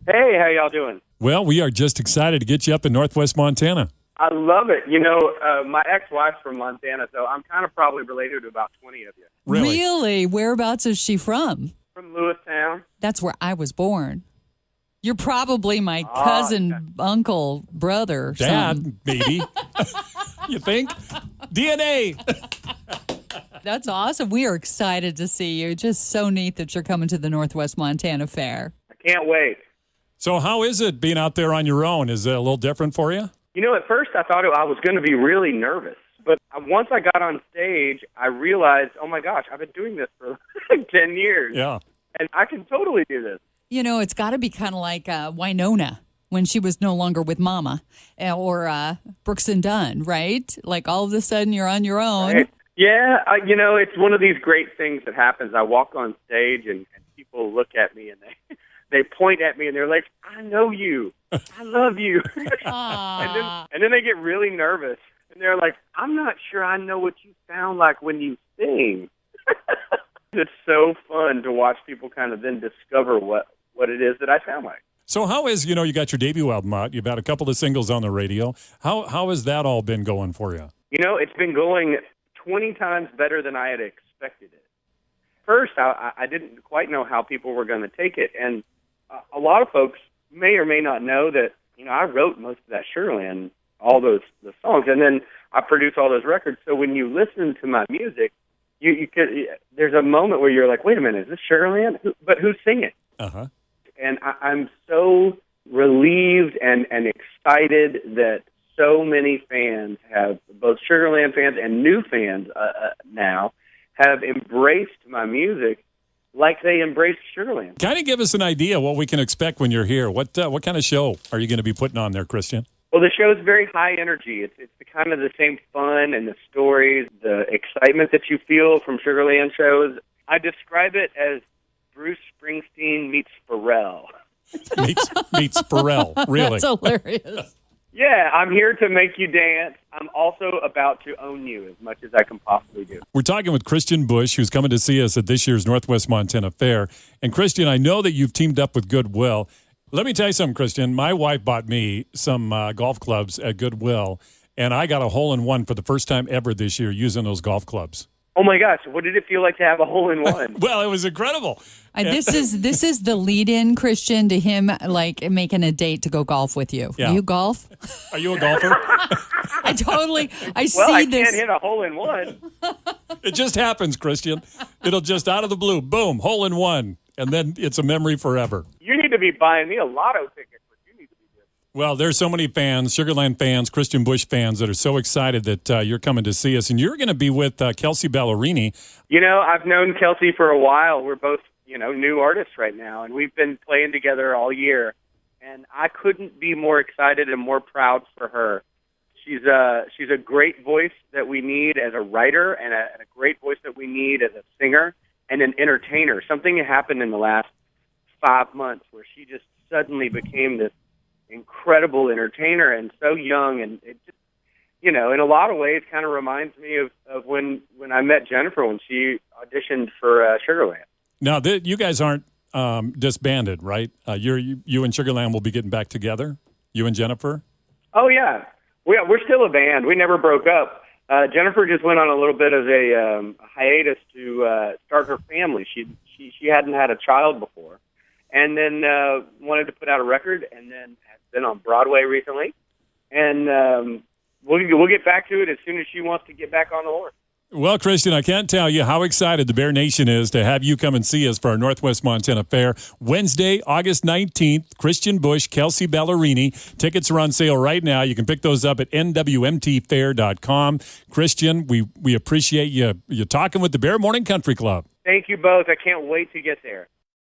Hey, how y'all doing? Well, we are just excited to get you up in Northwest Montana. I love it. My ex-wife's from Montana, so I'm kind of probably related to about 20 of you. Really? Whereabouts is she from? From Lewistown. That's where I was born. You're probably my cousin, uncle, brother, Dad, something. maybe. You think? DNA. That's awesome. We are excited to see you. Just so neat that you're coming to the Northwest Montana Fair. I can't wait. So how is it being out there on your own? Is it a little different for you? At first I thought I was going to be really nervous. But once I got on stage, I realized, oh, my gosh, I've been doing this for like 10 years. Yeah. And I can totally do this. It's got to be kind of like Winona when she was no longer with Mama, or Brooks and Dunn, right? Like all of a sudden you're on your own. Right. Yeah, it's one of these great things that happens. I walk on stage and people look at me and they point at me and they're like, I know you. I love you. and then they get really nervous. And they're like, I'm not sure I know what you sound like when you sing. It's so fun to watch people kind of then discover what it is that I sound like. So how is, you got your debut album out. You've had a couple of singles on the radio. How has that all been going for you? It's been going 20 times better than I had expected it. First, I didn't quite know how people were going to take it. And a lot of folks may or may not know that, I wrote most of that Sugarland, all the songs, and then I produced all those records. So when you listen to my music, you could, there's a moment where you're like, wait a minute, is this Sugarland? But who's singing? Uh-huh. And I'm so relieved and excited that so many fans have, both Sugarland fans and new fans now, have embraced my music like they embraced Sugarland. Kind of give us an idea what we can expect when you're here. What kind of show are you going to be putting on there, Kristian? Well, the show is very high energy. It's the kind of the same fun and the stories, the excitement that you feel from Sugarland shows. I describe it as Bruce Springsteen meets Pharrell. meets Pharrell, really. That's hilarious. Yeah, I'm here to make you dance. I'm also about to own you as much as I can possibly do. We're talking with Kristian Bush, who's coming to see us at this year's Northwest Montana Fair. And Kristian, I know that you've teamed up with Goodwill. Let me tell you something, Kristian. My wife bought me some golf clubs at Goodwill, and I got a hole-in-one for the first time ever this year using those golf clubs. Oh my gosh, what did it feel like to have a hole-in-one? Well, it was incredible. This is the lead-in, Kristian, to him like making a date to go golf with you. Yeah. You golf? Are you a golfer? I I can't hit a hole-in-one. It just happens, Kristian. It'll just out of the blue, boom, hole-in-one, and then it's a memory forever. You need to be buying me a lotto ticket. Well, there's so many fans, Sugarland fans, Kristian Bush fans that are so excited that you're coming to see us. And you're going to be with Kelsey Ballerini. I've known Kelsey for a while. We're both, new artists right now. And we've been playing together all year. And I couldn't be more excited and more proud for her. She's a great voice that we need as a writer and a great voice that we need as a singer and an entertainer. Something happened in the last 5 months where she just suddenly became this incredible entertainer and so young, and it just, in a lot of ways kind of reminds me of when I met Jennifer when she auditioned for Sugarland. Now, you guys aren't disbanded, right? You and Sugarland will be getting back together, you and Jennifer? Oh, yeah. We're still a band. We never broke up. Jennifer just went on a little bit of a hiatus to start her family. She hadn't had a child before, and then wanted to put out a record, and then has been on Broadway recently. And we'll get back to it as soon as she wants to get back on the horse. Well, Kristian, I can't tell you how excited the Bear Nation is to have you come and see us for our Northwest Montana Fair. Wednesday, August 19th, Kristian Bush, Kelsey Ballerini. Tickets are on sale right now. You can pick those up at nwmtfair.com. Kristian, we appreciate you talking with the Bear Morning Country Club. Thank you both. I can't wait to get there.